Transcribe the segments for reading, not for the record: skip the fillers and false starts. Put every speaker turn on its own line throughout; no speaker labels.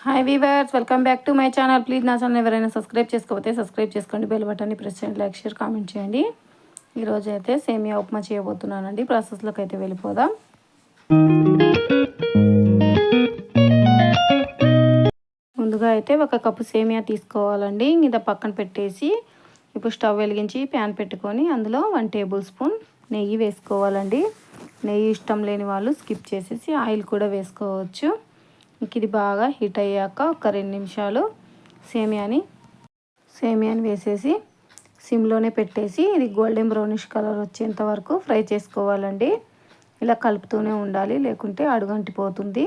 Hi weavers, welcome back to my channel. Please నా channel ఎవరైనా subscribe చేసుకోకపోతే subscribe చేసుకోండి, బెల్ బటన్ని ప్రెస్ చేయండి, లైక్ షేర్ కామెంట్ చేయండి. ఈరోజు అయితే సేమియా ఉప్మా చేయబోతున్నానండి. ప్రాసెస్లోకి అయితే వెళ్ళిపోదాం. ముందుగా అయితే ఒక కప్పు సేమియా తీసుకోవాలండి. ఇది పక్కన పెట్టేసి ఇప్పుడు స్టవ్ వెలిగించి ప్యాన్ పెట్టుకొని అందులో 1 టేబుల్ స్పూన్ నెయ్యి వేసుకోవాలండి. నెయ్యి ఇష్టం లేని వాళ్ళు స్కిప్ చేసేసి ఆయిల్ కూడా వేసుకోవచ్చు. ఇది బాగా హీట్ అయ్యాక ఒక 2 నిమిషాలు సేమియాని వేసేసి సిమ్లోనే పెట్టేసి ఇది గోల్డెన్ బ్రౌనిష్ కలర్ వచ్చేంత వరకు ఫ్రై చేసుకోవాలండి. ఇలా కలుపుతూనే ఉండాలి, లేకుంటే అడుగంటిపోతుంది.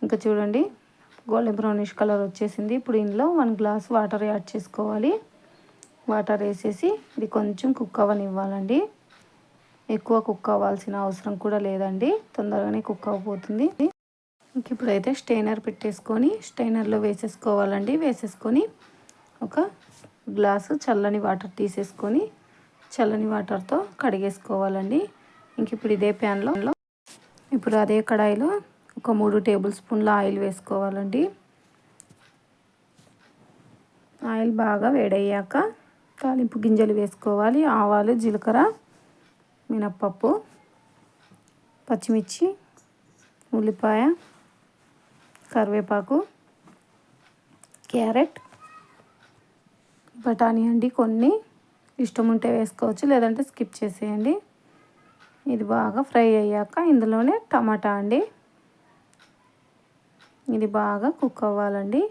ఇంకా చూడండి, గోల్డెన్ బ్రౌనిష్ కలర్ వచ్చేసింది. ఇప్పుడు ఇందులో 1 గ్లాస్ వాటర్ యాడ్ చేసుకోవాలి. వాటర్ వేసేసి ఇది కొంచెం కుక్ అవ్వనివ్వాలండి. ఎక్కువ కుక్ అవ్వాల్సిన అవసరం కూడా లేదండి, తొందరగానే కుక్ అవ్వబోతుంది. ఇప్పుడైతే స్టెయినర్ పెట్టేసుకొని స్టెయినర్లో వేసేసుకోవాలండి. వేసేసుకొని ఒక గ్లాసు చల్లని వాటర్ తీసేసుకొని చల్లని వాటర్తో కడిగేసుకోవాలండి. ఇప్పుడు ఇదే ప్యాన్లో ఇప్పుడు అదే కడాయిలో ఒక 3 టేబుల్ స్పూన్ల ఆయిల్ వేసుకోవాలండి. ఆయిల్ బాగా వేడయ్యాక తాలింపు గింజలు వేసుకోవాలి. ఆవాలు, జీలకర్ర, మినప్పప్పు, పచ్చిమిర్చి, ఉల్లిపాయ, కరివేపాకు, క్యారెట్, బఠానీ అండి. కొన్ని ఇష్టం ఉంటే వేసుకోవచ్చు, లేదంటే స్కిప్ చేసేయండి. ఇది బాగా ఫ్రై అయ్యాక ఇందులోనే టమాటా అండి. ఇది బాగా కుక్ అవ్వాలండి.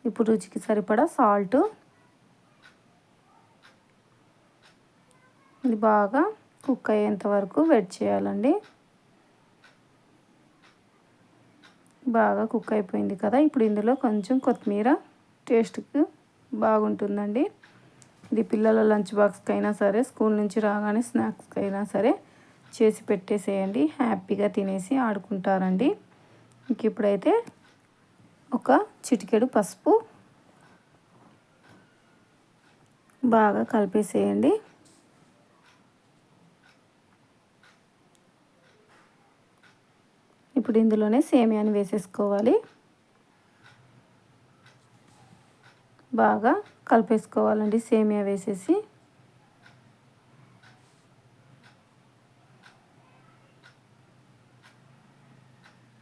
ఇప్పుడు రుచికి సరిపడా సాల్ట్. ఇది బాగా కుక్ అయ్యేంత వరకు వెయిట్ చేయాలండి. బాగా కుక్ అయిపోయింది కదా. ఇప్పుడు ఇందులో కొంచెం కొత్తిమీర టేస్ట్కి బాగుంటుందండి. ఇది పిల్లల లంచ్ బాక్స్కి అయినా సరే, స్కూల్ నుంచి రాగానే స్నాక్స్కి అయినా సరే చేసి పెట్టేసేయండి. హ్యాపీగా తినేసి ఆడుకుంటారండి. ఇప్పుడైతే ఒక చిటికెడు పసుపు బాగా కలిపేసేయండి. ఇప్పుడు ఇందులోనే సేమియాని వేసేసుకోవాలి. బాగా కలిపేసుకోవాలండి సేమియా వేసేసి.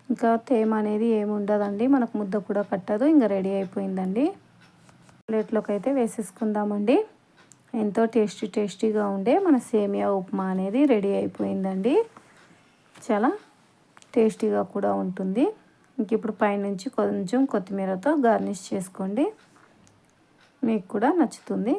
ఇంకా తేమ అనేది ఏమి ఉండదండి, మనకు ముద్ద కూడా కట్టదు. ఇంకా రెడీ అయిపోయిందండి. ప్లేట్లోకి అయితే వేసేసుకుందామండి. ఎంతో టేస్టీగా ఉండే మన సేమియా ఉప్మా అనేది రెడీ అయిపోయిందండి. చాలా టేస్టీగా కూడా ఉంటుంది. ఇప్పుడు పైనుంచి కొంచెం కొత్తిమీరతో గార్నిష్ చేసుకోండి, మీకు కూడా నచ్చుతుంది.